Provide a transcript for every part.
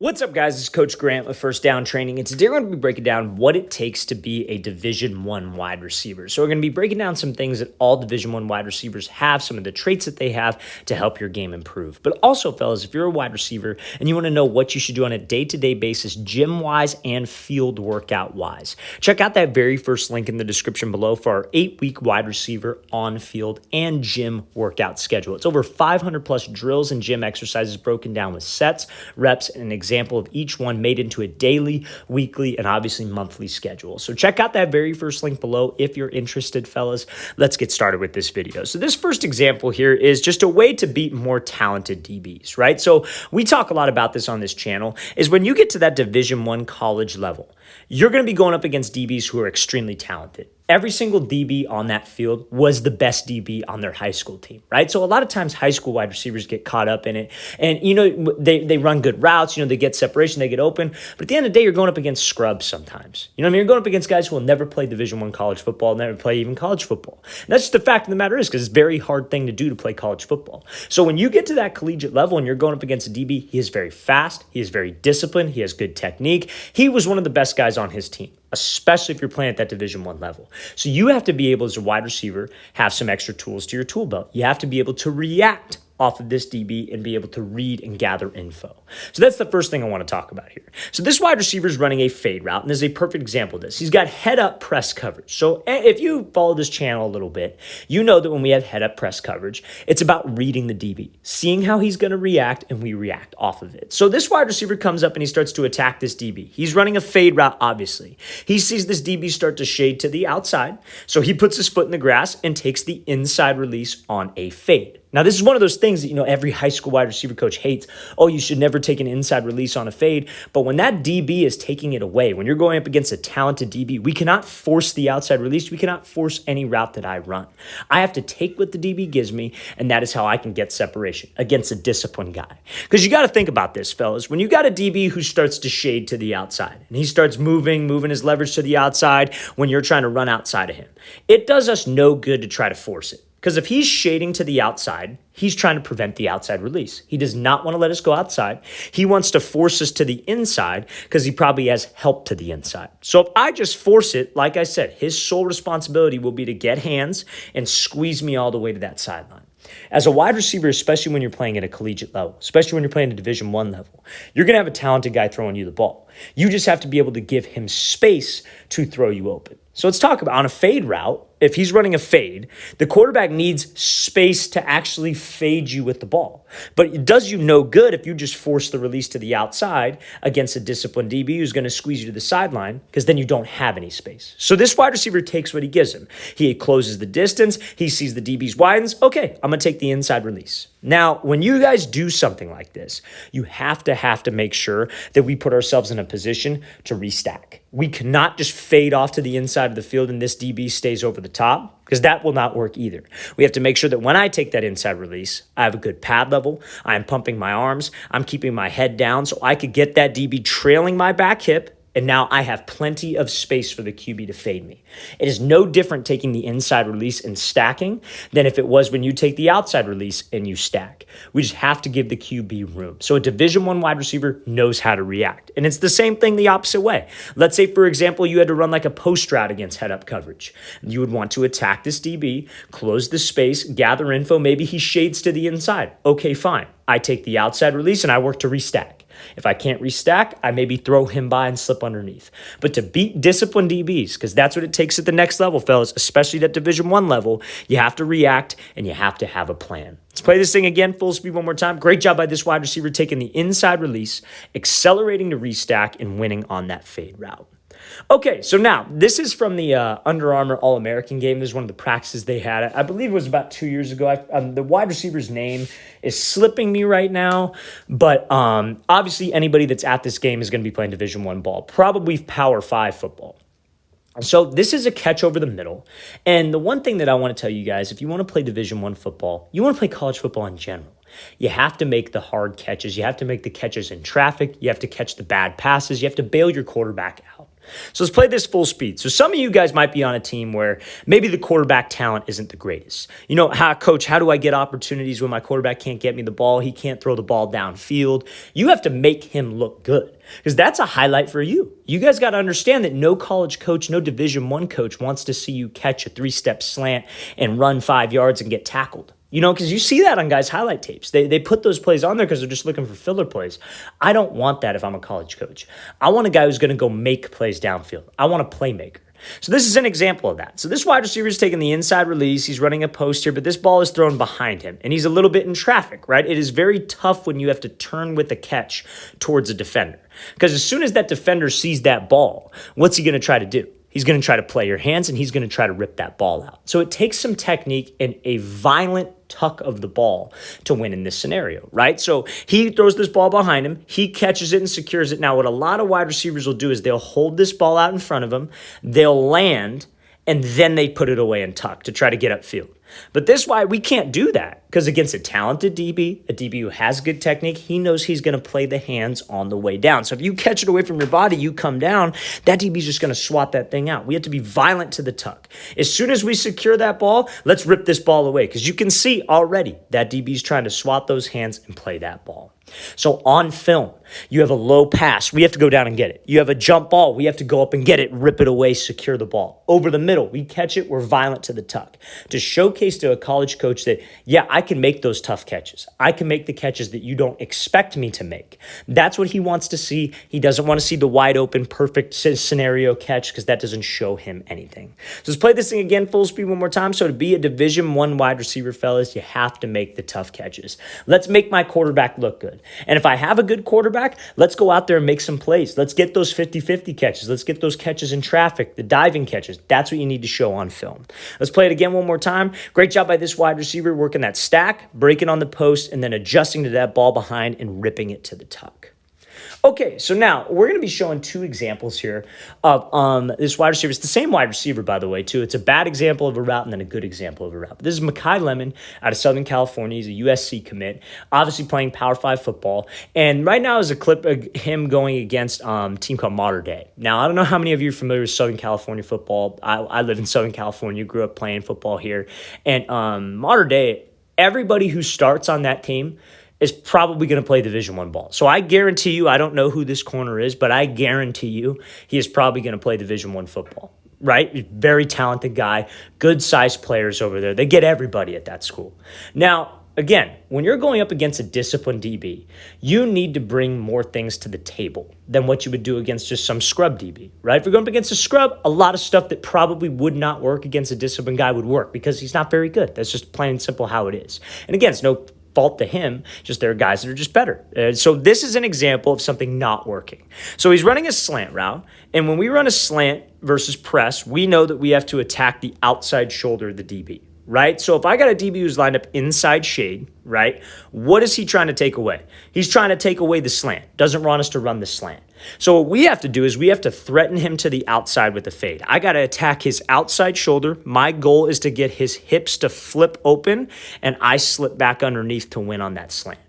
What's up, guys? This is Coach Grant with First Down Training, and today we're going to be breaking down what it takes to be a Division I wide receiver. So we're going to be breaking down some things that all Division I wide receivers have, some of the traits that they have to help your game improve. But also, fellas, if you're a wide receiver and you want to know what you should do on a day-to-day basis, gym-wise and field workout-wise, check out that very first link in the description below for our 8-week wide receiver on-field and gym workout schedule. It's over 500 plus drills and gym exercises broken down with sets, reps, and example of each one made into a daily, weekly, and obviously monthly schedule. So check out that very first link below if you're interested, fellas. Let's get started with this video. So this first example here is just a way to beat more talented DBs, right? So we talk a lot about this on this channel, is when you get to that Division I college level, you're going to be going up against DBs who are extremely talented. Every single DB on that field was the best DB on their high school team, right? So a lot of times high school wide receivers get caught up in it. And, they run good routes. They get separation, they get open. But at the end of the day, you're going up against scrubs sometimes. You're going up against guys who will never play Division I college football, never play even college football. And that's just the fact of the matter is because it's a very hard thing to do to play college football. So when you get to that collegiate level and you're going up against a DB, he is very fast. He is very disciplined. He has good technique. He was one of the best guys on his team, especially if you're playing at that Division I level. So you have to be able, as a wide receiver, have some extra tools to your tool belt. You have to be able to react off of this DB and be able to read and gather info. So that's the first thing I want to talk about here. So this wide receiver is running a fade route, and this is a perfect example of this. He's got head-up press coverage. So if you follow this channel a little bit, you know that when we have head-up press coverage, it's about reading the DB, seeing how he's going to react, and we react off of it. So this wide receiver comes up and he starts to attack this DB. He's running a fade route, obviously. He sees this DB start to shade to the outside, so he puts his foot in the grass and takes the inside release on a fade. Now, this is one of those things that, every high school wide receiver coach hates. Oh, you should never take an inside release on a fade. But when that DB is taking it away, when you're going up against a talented DB, we cannot force the outside release. We cannot force any route that I run. I have to take what the DB gives me, and that is how I can get separation against a disciplined guy. Because you got to think about this, fellas. When you got a DB who starts to shade to the outside, and he starts moving his leverage to the outside when you're trying to run outside of him, it does us no good to try to force it. Because if he's shading to the outside, he's trying to prevent the outside release. He does not want to let us go outside. He wants to force us to the inside because he probably has help to the inside. So if I just force it, like I said, his sole responsibility will be to get hands and squeeze me all the way to that sideline. As a wide receiver, especially when you're playing at a collegiate level, especially when you're playing at a Division I level, you're going to have a talented guy throwing you the ball. You just have to be able to give him space to throw you open. So let's talk about on a fade route. If he's running a fade, the quarterback needs space to actually fade you with the ball. But it does you no good if you just force the release to the outside against a disciplined DB who's going to squeeze you to the sideline, because then you don't have any space. So this wide receiver takes what he gives him. He closes the distance. He sees the DBs widens. Okay, I'm going to take the inside release. Now, when you guys do something like this, you have to make sure that we put ourselves in a position to restack. We cannot just fade off to the inside of the field and this DB stays over the top, because that will not work either. We have to make sure that when I take that inside release, I have a good pad level. I'm pumping my arms. I'm keeping my head down so I could get that DB trailing my back hip. And now I have plenty of space for the QB to fade me. It is no different taking the inside release and stacking than if it was when you take the outside release and you stack. We just have to give the QB room. So a Division I wide receiver knows how to react. And it's the same thing the opposite way. Let's say, for example, you had to run like a post route against head-up coverage. You would want to attack this DB, close the space, gather info. Maybe he shades to the inside. Okay, fine. I take the outside release and I work to restack. If I can't restack, I maybe throw him by and slip underneath. But to beat disciplined DBs, because that's what it takes at the next level, fellas, especially at Division I level, you have to react and you have to have a plan. Let's play this thing again, full speed one more time. Great job by this wide receiver taking the inside release, accelerating to restack, and winning on that fade route. Okay, so now this is from the Under Armour All-American game. This is one of the practices they had. I believe it was about 2 years ago. The wide receiver's name is slipping me right now, but obviously anybody that's at this game is going to be playing Division I ball, probably Power 5 football. So this is a catch over the middle. And the one thing that I want to tell you guys, if you want to play Division I football, you want to play college football in general, you have to make the hard catches. You have to make the catches in traffic. You have to catch the bad passes. You have to bail your quarterback out. So let's play this full speed. So some of you guys might be on a team where maybe the quarterback talent isn't the greatest. You know, coach, how do I get opportunities when my quarterback can't get me the ball? He can't throw the ball downfield. You have to make him look good because that's a highlight for you. You guys got to understand that no college coach, no Division I coach wants to see you catch a 3-step slant and run 5 yards and get tackled. You know, because you see that on guys' highlight tapes. They put those plays on there because they're just looking for filler plays. I don't want that if I'm a college coach. I want a guy who's going to go make plays downfield. I want a playmaker. So this is an example of that. So this wide receiver is taking the inside release. He's running a post here, but this ball is thrown behind him, and he's a little bit in traffic, right? It is very tough when you have to turn with a catch towards a defender because as soon as that defender sees that ball, what's he going to try to do? He's going to try to play your hands, and he's going to try to rip that ball out. So it takes some technique and a violent tuck of the ball to win in this scenario, right? So he throws this ball behind him. He catches it and secures it. Now, what a lot of wide receivers will do is they'll hold this ball out in front of them. They'll land, and then they put it away and tuck to try to get upfield. But this is why we can't do that because against a talented DB, a DB who has good technique, he knows he's going to play the hands on the way down. So if you catch it away from your body, you come down, that DB is just going to swat that thing out. We have to be violent to the tuck. As soon as we secure that ball, let's rip this ball away because you can see already that DB is trying to swat those hands and play that ball. So on film, you have a low pass. We have to go down and get it. You have a jump ball. We have to go up and get it, rip it away, secure the ball. Over the middle, we catch it. We're violent to the tuck to showcase to a college coach that, yeah, I can make those tough catches. I can make the catches that you don't expect me to make. That's what he wants to see. He doesn't want to see the wide open, perfect scenario catch because that doesn't show him anything. So let's play this thing again, full speed one more time. So to be a Division I wide receiver, fellas, you have to make the tough catches. Let's make my quarterback look good. And if I have a good quarterback, let's go out there and make some plays. Let's get those 50-50 catches. Let's get those catches in traffic, the diving catches. That's what you need to show on film. Let's play it again one more time. Great job by this wide receiver working that stack, breaking on the post, and then adjusting to that ball behind and ripping it to the tuck. Okay, so now we're going to be showing two examples here of this wide receiver. It's the same wide receiver, by the way, too. It's a bad example of a route and then a good example of a route. But this is Makai Lemon out of Southern California. He's a USC commit, obviously playing Power 5 football. And right now is a clip of him going against a team called Mater Dei. Now, I don't know how many of you are familiar with Southern California football. I live in Southern California, grew up playing football here. And Mater Dei, everybody who starts on that team is probably going to play Division I ball. So I guarantee you, I don't know who this corner is, but I guarantee you he is probably going to play Division I football, right? Very talented guy, good-sized players over there. They get everybody at that school. Now, again, when you're going up against a disciplined DB, you need to bring more things to the table than what you would do against just some scrub DB, right? If you're going up against a scrub, a lot of stuff that probably would not work against a disciplined guy would work because he's not very good. That's just plain and simple how it is. And again, it's no fault to him, just there are guys that are just better. So this is an example of something not working. So he's running a slant route, and when we run a slant versus press, we know that we have to attack the outside shoulder of the DB, right? So if I got a DB who's lined up inside shade, right, what is he trying to take away? He's trying to take away the slant, doesn't want us to run the slant. So what we have to do is we have to threaten him to the outside with a fade. I got to attack his outside shoulder. My goal is to get his hips to flip open, and I slip back underneath to win on that slant.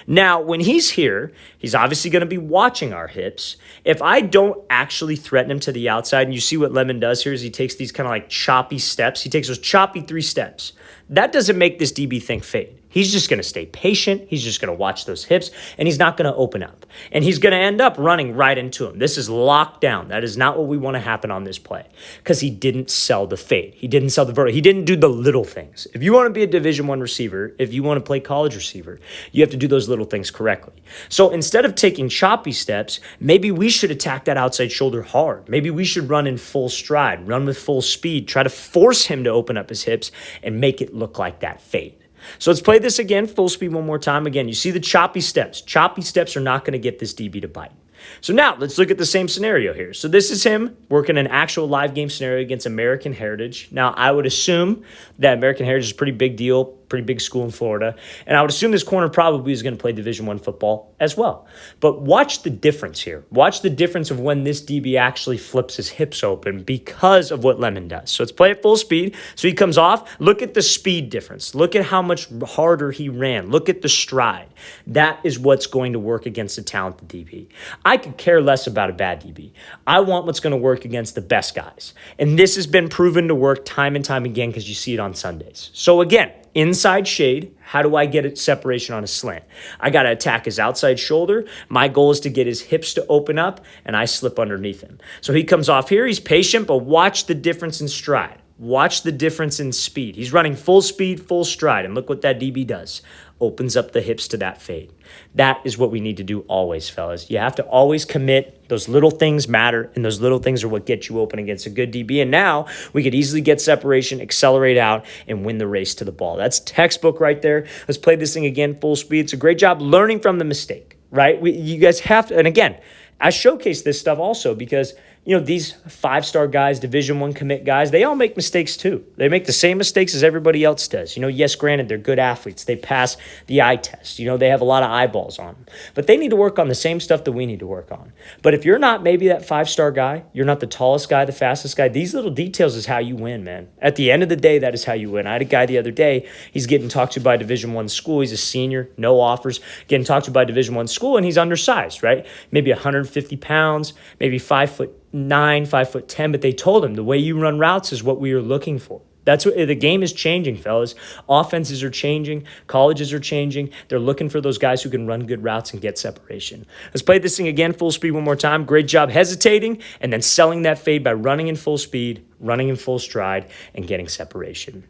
Now, when he's here, he's obviously going to be watching our hips. If I don't actually threaten him to the outside, and you see what Lemon does here is he takes these kind of like choppy steps. He takes those choppy 3 steps. That doesn't make this DB think fade. He's just going to stay patient. He's just going to watch those hips, and he's not going to open up. And he's going to end up running right into him. This is locked down. That is not what we want to happen on this play because he didn't sell the fade. He didn't sell the vertical. He didn't do the little things. If you want to be a Division I receiver, if you want to play college receiver, you have to do those little things correctly. So instead of taking choppy steps, maybe we should attack that outside shoulder hard. Maybe we should run in full stride, run with full speed, try to force him to open up his hips and make it look like that fade. So let's play this again, full speed one more time. Again, you see the choppy steps. Choppy steps are not going to get this DB to bite. So now let's look at the same scenario here. So this is him working an actual live game scenario against American Heritage. Now, I would assume that American Heritage is a pretty big deal, pretty big school in Florida. And I would assume this corner probably is going to play Division I football as well. But watch the difference here. Watch the difference of when this DB actually flips his hips open because of what Lemon does. So let's play at full speed. So he comes off. Look at the speed difference. Look at how much harder he ran. Look at the stride. That is what's going to work against a talented DB. I could care less about a bad DB. I want what's going to work against the best guys. And this has been proven to work time and time again because you see it on Sundays. So again, inside shade, how do I get a separation on a slant? I got to attack his outside shoulder. My goal is to get his hips to open up, and I slip underneath him. So he comes off here. He's patient, but watch the difference in stride. Watch the difference in speed. He's running full speed, full stride, and look what that DB does. Opens up the hips to that fade. That is what we need to do always, fellas. You have to always commit. Those little things matter, and those little things are what get you open against a good DB. And now we could easily get separation, accelerate out, and win the race to the ball. That's textbook right there. Let's play this thing again, full speed. It's a great job learning from the mistake, right? You guys have to, and again, I showcase this stuff also because, you know, these 5-star guys, Division I commit guys, they all make mistakes too. They make the same mistakes as everybody else does. You know, yes, granted, they're good athletes. They pass the eye test. You know, they have a lot of eyeballs on them. But they need to work on the same stuff that we need to work on. But if you're not maybe that 5-star guy, you're not the tallest guy, the fastest guy, these little details is how you win, man. At the end of the day, that is how you win. I had a guy the other day, he's getting talked to by Division I school. He's a senior, no offers, getting talked to by Division I school, and he's undersized, right? Maybe 150 pounds, maybe 5'9", 5'10", but they told him the way you run routes is what we are looking for. That's what the game is changing, fellas. Offenses are changing. Colleges are changing. They're looking for those guys who can run good routes and get separation. Let's play this thing again, full speed one more time. Great job hesitating and then selling that fade by running in full speed, running in full stride, and getting separation.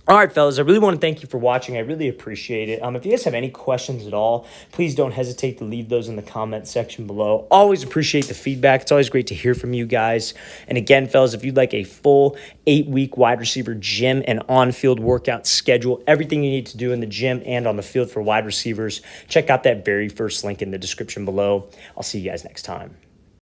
All right, fellas, I really want to thank you for watching. I really appreciate it. If you guys have any questions at all, please don't hesitate to leave those in the comment section below. Always appreciate the feedback. It's always great to hear from you guys. And again, fellas, if you'd like a full 8-week wide receiver gym and on-field workout schedule, everything you need to do in the gym and on the field for wide receivers, check out that very first link in the description below. I'll see you guys next time.